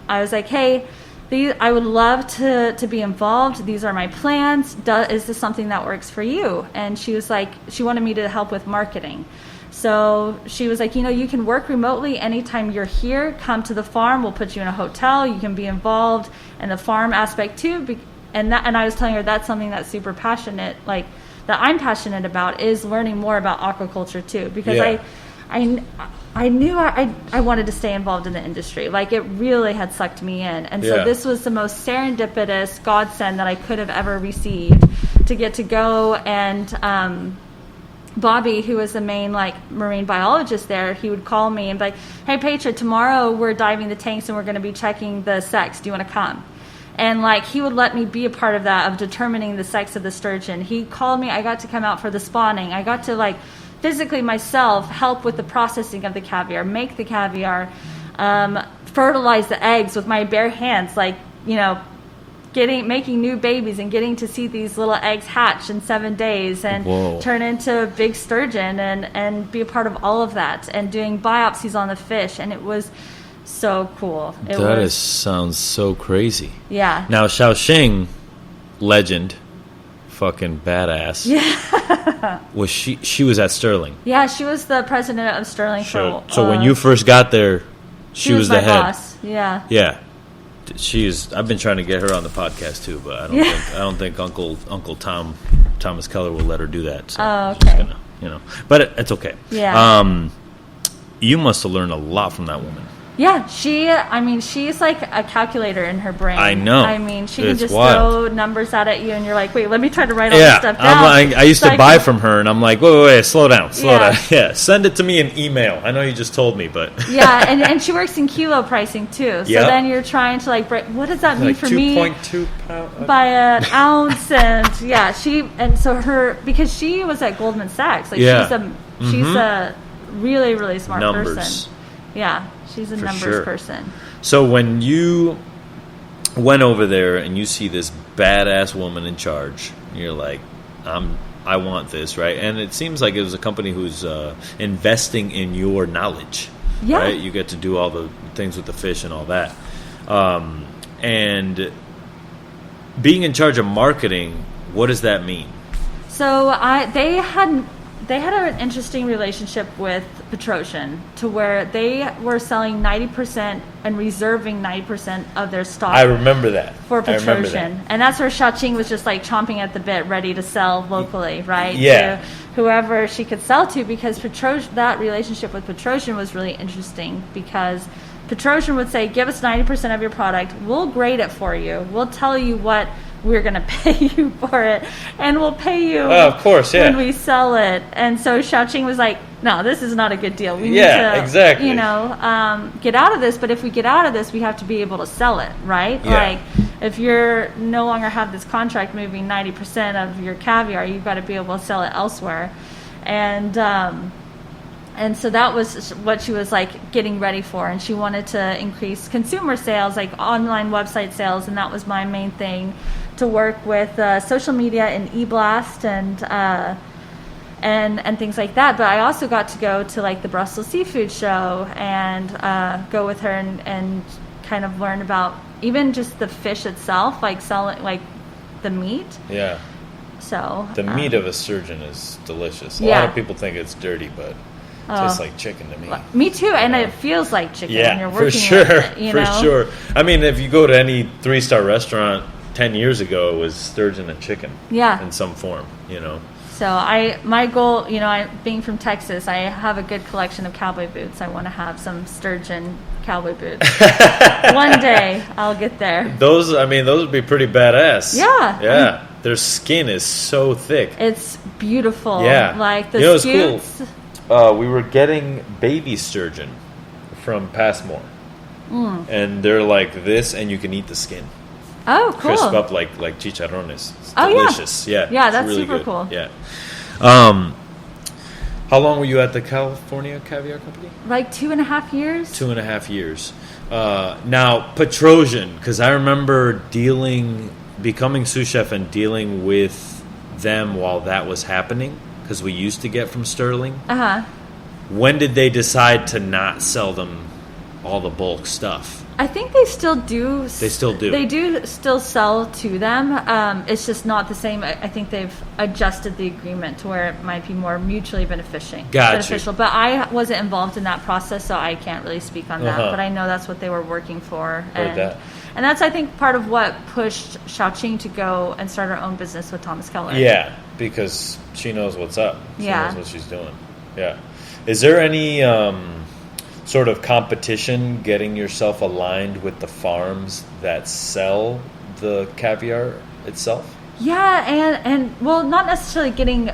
I was like, hey, I would love to be involved. These are my plans. Is this something that works for you? And she was like, she wanted me to help with marketing. So she was like, you can work remotely anytime you're here. Come to the farm. We'll put you in a hotel. You can be involved in the farm aspect too. And I was telling her that's something that's super passionate, like that I'm passionate about, is learning more about aquaculture too. Because I knew I wanted to stay involved in the industry. Like, it really had sucked me in. And so this was the most serendipitous godsend that I could have ever received, to get to go. And Bobby, who was the main marine biologist there, he would call me and be like, hey, Petra, tomorrow we're diving the tanks and we're going to be checking the sex. Do you want to come? And he would let me be a part of that, of determining the sex of the sturgeon. He called me. I got to come out for the spawning. I got to physically myself help with the processing of the caviar, make the caviar, fertilize the eggs with my bare hands, making new babies and getting to see these little eggs hatch in 7 days and turn into a big sturgeon, and be a part of all of that, and doing biopsies on the fish. And it was so cool. Sounds so crazy. Yeah. Now, Shaoxing, legend, fucking badass. Yeah. Was she was at Sterling? Yeah, she was the president of Sterling. So when you first got there, she was the my head. Boss. Yeah. Yeah. I've been trying to get her on the podcast too, but I don't think Uncle Thomas Keller will let her do that. So okay. She's gonna, but it's okay. Yeah. You must have learned a lot from that woman. Yeah, she's like a calculator in her brain. I know. She can just throw numbers out at you, and you're like, wait, let me try to write all this stuff down. I used to buy from her, and I'm like, wait, slow down. Yeah, send it to me in email. I know you just told me, but... Yeah, and she works in kilo pricing, too. So then you're trying to, break, what does that mean for me? 2.2 pounds. By an ounce, and because she was at Goldman Sachs. She's a really, really smart person. Yeah. She's a numbers person. So when you went over there and you see this badass woman in charge, you're like, I want this, right? And it seems like it was a company who's investing in your knowledge, right? You get to do all the things with the fish and all that. And being in charge of marketing, what does that mean? So they had an interesting relationship with Petrosian, to where they were selling 90% and reserving 90% of their stock. I remember that. For Petrosian. And that's where Shaoxing was just chomping at the bit, ready to sell locally, right? Yeah. To whoever she could sell to, because that relationship with Petrosian was really interesting, because Petrosian would say, give us 90% of your product, we'll grade it for you, we'll tell you what we're going to pay you for it, and we'll pay you of course, when we sell it. And so Shaoxing was like, no, this is not a good deal. We need to, exactly. Get out of this. But if we get out of this, we have to be able to sell it, right? Yeah. If you're no longer have this contract moving 90% of your caviar, you've got to be able to sell it elsewhere. And so that was what she was getting ready for, and she wanted to increase consumer sales, online website sales, and that was my main thing, to work with social media and eBlast and things like that. But I also got to go to the Brussels Seafood Show and go with her and kind of learn about even just the fish itself, selling the meat. Yeah. So the meat of a sturgeon is delicious. A lot of people think it's dirty, but it tastes like chicken to me. Me too, and it feels like chicken when you're working with it. For sure. I mean, if you go to any 3-star restaurant 10 years ago, it was sturgeon and chicken. Yeah. In some form, So my goal, being from Texas, I have a good collection of cowboy boots. I want to have some sturgeon cowboy boots. One day I'll get there. Those would be pretty badass. Yeah. Yeah. Their skin is so thick. It's beautiful. Yeah. The scutes. Cool. We were getting baby sturgeon from Passmore. And they're like this, and you can eat the skin. Oh, cool. Crisp up like chicharrones. It's delicious. Yeah. Yeah, that's really super good. Cool. Yeah. How long were you at the California Caviar Company? 2.5 years. 2.5 years. Now, Petrosian, because I remember becoming sous chef and dealing with them while that was happening, because we used to get from Sterling. Uh-huh. When did they decide to not sell them all the bulk stuff? I think they still do. They still do. They do still sell to them. It's just not the same. I think they've adjusted the agreement to where it might be more mutually beneficial. But I wasn't involved in that process, so I can't really speak on that. But I know that's what they were working for. And that's, I think, part of what pushed Xiaoqing to go and start her own business with Thomas Keller. Yeah, because she knows what's up. She knows what she's doing. Yeah. Is there any sort of competition getting yourself aligned with the farms that sell the caviar itself? Yeah, and well, not necessarily getting...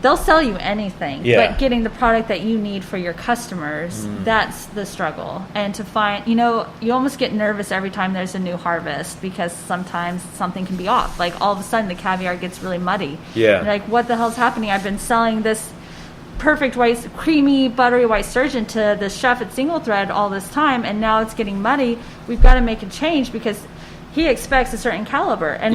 They'll sell you anything, but getting the product that you need for your customers, that's the struggle. And to find, you almost get nervous every time there's a new harvest because sometimes something can be off. Like all of a sudden the caviar gets really muddy. Yeah. You're like, what the hell's happening? I've been selling this perfect white, creamy, buttery white sturgeon to the chef at Single Thread all this time, and now it's getting muddy. We've got to make a change because he expects a certain caliber, and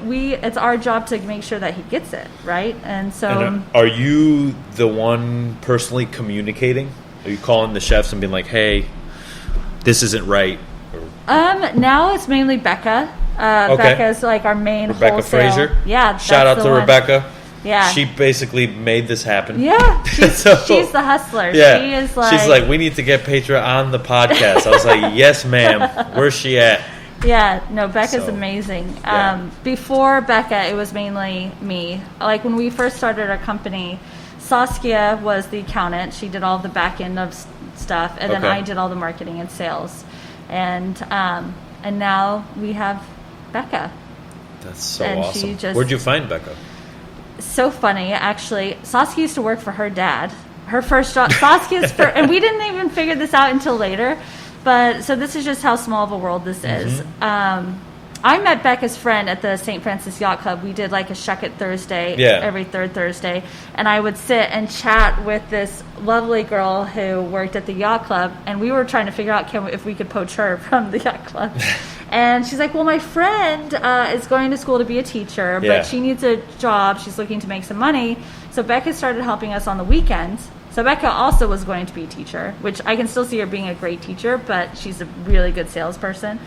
we it's our job to make sure that he gets it right. And so, are you the one personally communicating? Are you calling the chefs and being like, "Hey, this isn't right"? Now it's mainly Becca. Becca's like our main Rebecca wholesale. Frazier. Yeah, shout out to Rebecca. Yeah, she basically made this happen. Yeah, she's the hustler. Yeah, she is like, she's like, we need to get Petra on the podcast. I was like, yes, ma'am. Where's she at? Yeah, no, Becca's amazing. Before Becca, it was mainly me. Like when we first started our company, Saskia was the accountant. She did all the back end of stuff, and then I did all the marketing and sales. And now we have Becca. That's so awesome. Where'd you find Becca? So funny, actually. Saskia used to work for her dad. Her first job, and we didn't even figure this out until later. But so this is just how small of a world this is. I met Becca's friend at the St. Francis Yacht Club. We did like a Shuck It Thursday every third Thursday. And I would sit and chat with this lovely girl who worked at the yacht club. And we were trying to figure out if we could poach her from the yacht club. And she's like, well, my friend is going to school to be a teacher, but she needs a job. She's looking to make some money. So Becca started helping us on the weekends. So Becca also was going to be a teacher, which I can still see her being a great teacher, but she's a really good salesperson.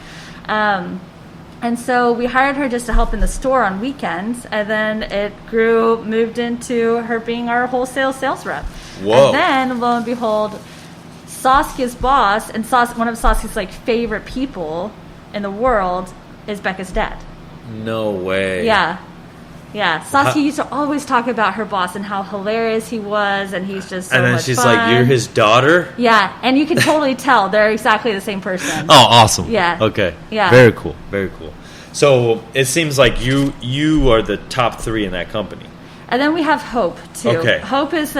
And so we hired her just to help in the store on weekends, and then it moved into her being our wholesale sales rep. Whoa. And then, lo and behold, Saskia's boss, and one of Saskia's like favorite people in the world is Becca's dad. No way. Yeah, Saskia used to always talk about her boss and how hilarious he was, and he's just so much fun. And then she's like, you're his daughter? Yeah, and you can totally tell they're exactly the same person. Oh, awesome. Yeah. Okay. Yeah. Very cool. Very cool. So it seems like you are the top 3 in that company. And then we have Hope, too. Okay. Hope is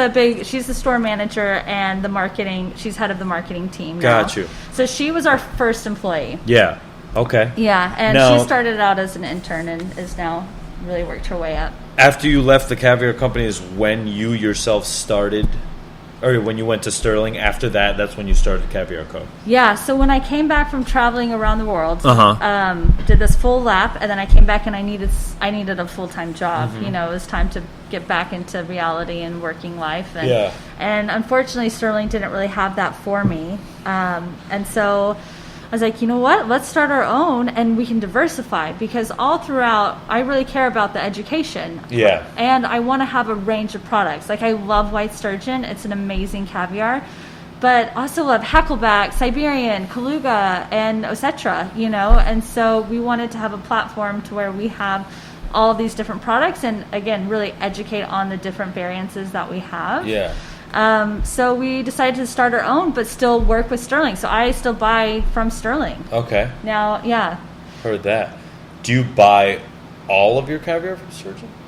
she's the store manager and the marketing, she's head of the marketing team now. Got you. So she was our first employee. Yeah. Okay. Yeah, and she started out as an intern and is now really worked her way up. After you left the Caviar company is when you yourself started, or when you went to Sterling. After that, that's when you started Caviar Co. Yeah, so when I came back from traveling around the world, did this full lap, and then I came back and I needed a full-time job. It was time to get back into reality and working life. And unfortunately, Sterling didn't really have that for me. And so I was like, you know what? Let's start our own, and we can diversify, because all throughout, I really care about the education. Yeah. And I want to have a range of products. Like, I love white sturgeon. It's an amazing caviar. But also love Hackleback, Siberian, Kaluga, and Osetra, And so we wanted to have a platform to where we have all of these different products and, again, really educate on the different variances that we have. Yeah. So we decided to start our own, but still work with Sterling. So I still buy from Sterling. Okay. Now, yeah. Heard that. Do you buy all of your caviar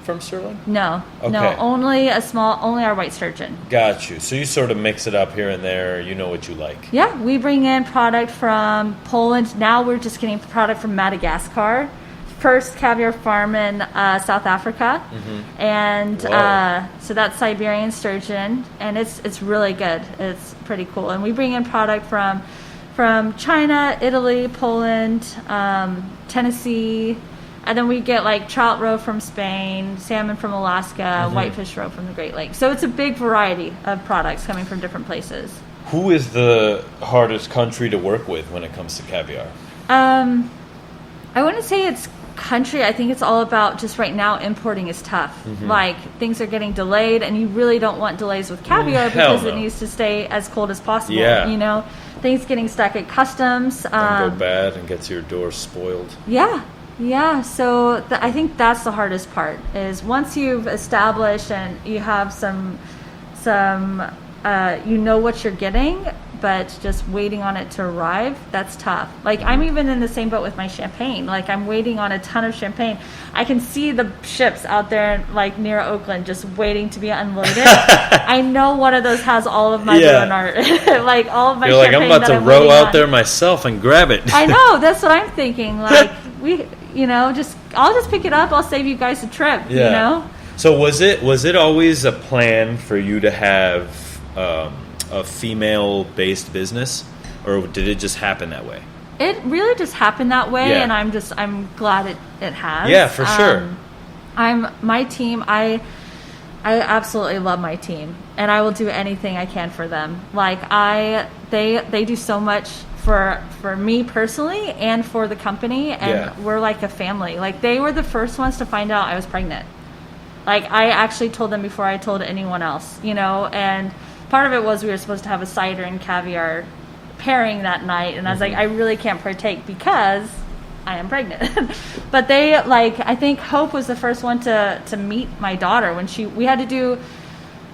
from Sterling? No. Okay. No, only our white sturgeon. Got you. So you sort of mix it up here and there. You know what you like. Yeah, we bring in product from Poland. Now we're just getting product from Madagascar. First caviar farm in South Africa, and so that's Siberian sturgeon, and it's really good. It's pretty cool, and we bring in product from China, Italy, Poland, Tennessee, and then we get like trout roe from Spain, salmon from Alaska, whitefish roe from the Great Lakes. So it's a big variety of products coming from different places. Who is the hardest country to work with when it comes to caviar? I wouldn't say it's country. I think it's all about just right now importing is tough. Like things are getting delayed, and you really don't want delays with caviar because it needs to stay as cold as possible. Yeah. You know, things getting stuck at customs. And go bad and get to your door spoiled. Yeah. Yeah, so I think that's the hardest part is once you've established and you have some you know what you're getting, but just waiting on it to arrive, that's tough. Like I'm even in the same boat with my champagne. Like I'm waiting on a ton of champagne. I can see the ships out there like near Oakland just waiting to be unloaded. I know one of those has all of my Ruinart. Like all of my You're champagne. Like, I'm about to row out there myself and grab it. I know, that's what I'm thinking. Like I'll just pick it up. I'll save you guys a trip. Yeah. You know. So was it always a plan for you to have a female-based business, or did it just happen that way? It really just happened that way, Yeah. and I'm glad it has. Yeah, for sure. My team. I absolutely love my team, and I will do anything I can for them. Like they do so much for me personally and for the company, and we're like a family. Like they were the first ones to find out I was pregnant. Like I actually told them before I told anyone else, you know, and part of it was we were supposed to have a cider and caviar pairing that night, and I was like, I really can't partake because I am pregnant. But they I think Hope was the first one to meet my daughter when we had to do.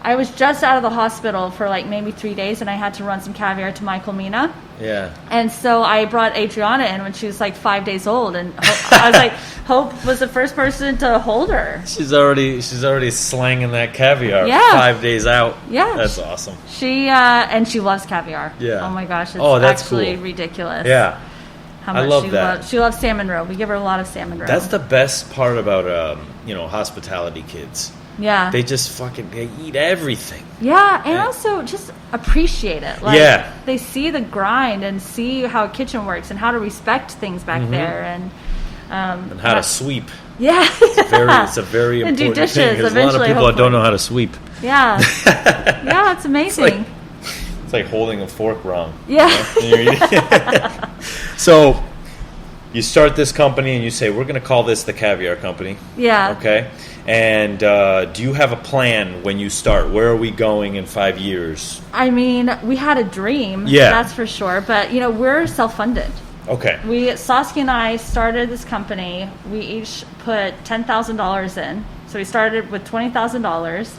I was just out of the hospital for like maybe 3 days, and I had to run some caviar to Michael Mina. Yeah. And so I brought Adriana in when she was like 5 days old, and I was like, Hope was the first person to hold her. She's already slanging that caviar. Yeah. 5 days out. Yeah. That's awesome. And she loves caviar. Yeah. Oh my gosh, it's that's actually cool. ridiculous. Yeah. How much I love that. She loves salmon roe. We give her a lot of salmon roe. That's the best part about hospitality kids. Yeah. They just they eat everything. Yeah, and also just appreciate it. Like, they see the grind and see how a kitchen works and how to respect things back there, and how to sweep. Yeah, it's a very and important do dishes thing. There's a lot of people that don't know how to sweep. Yeah, yeah, it's amazing. It's like holding a fork wrong. Yeah. So you start this company and you say, we're going to call this the Caviar Company. Yeah. Okay. And do you have a plan when you start? Where are we going in 5 years? I mean, we had a dream, that's for sure. But, we're self-funded. Okay. Saskia and I started this company. We each put $10,000 in. So we started with $20,000.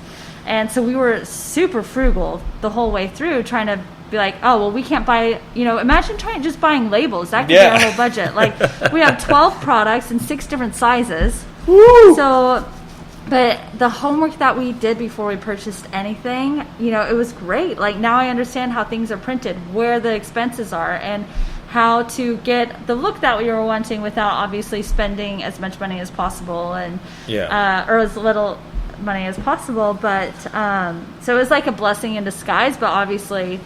And so we were super frugal the whole way through, trying to be like, oh, well, we can't buy, imagine just buying labels. That could be our whole budget. Like, we have 12 products in 6 different sizes. Woo! So... But the homework that we did before we purchased anything, it was great. Like now I understand how things are printed, where the expenses are, and how to get the look that we were wanting without obviously spending as much money as possible and or as little money as possible. But so it was like a blessing in disguise, but obviously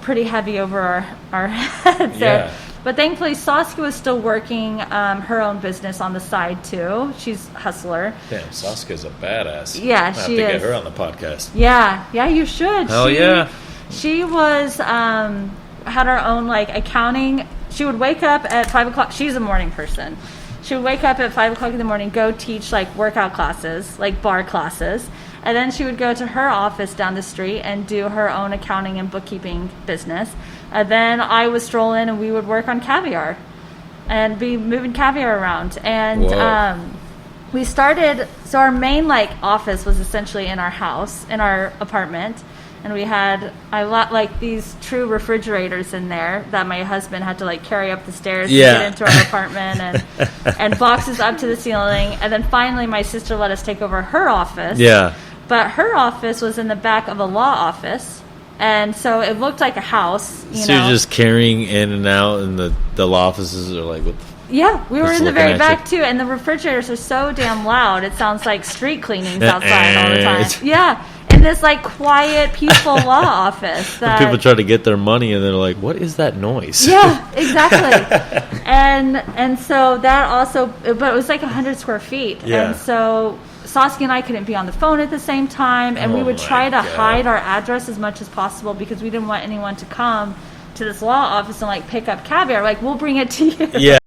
pretty heavy over our heads there. But thankfully, Saskia was still working her own business on the side, too. She's a hustler. Damn, Saskia's a badass. Yeah, she is. I have to get her on the podcast. Yeah, you should. Hell yeah. She was, had her own, accounting. She would wake up at 5 o'clock. She's a morning person. She would wake up at 5 o'clock in the morning, go teach, workout classes, bar classes. And then she would go to her office down the street and do her own accounting and bookkeeping business. And then I would stroll in and we would work on caviar and be moving caviar around. And we started, so our main office was essentially in our house, in our apartment. And we had these true refrigerators in there that my husband had to carry up the stairs to get into our apartment, and boxes up to the ceiling. And then finally my sister let us take over her office. Yeah. But her office was in the back of a law office. And so it looked like a house. So you're just carrying in and out, and the law offices are what? Yeah, we were in the very back too, and the refrigerators are so damn loud. It sounds like street cleanings outside all the time. Yeah, in this quiet, peaceful law office. That people try to get their money, and they're like, "What is that noise?" Yeah, exactly. and so that also, but it was 100 square feet, and so Saskia and I couldn't be on the phone at the same time, and we Oh would my try to God. hide our address as much as possible because we didn't want anyone to come to this law office and like pick up Caviar. Like, we'll bring it to you. Yeah,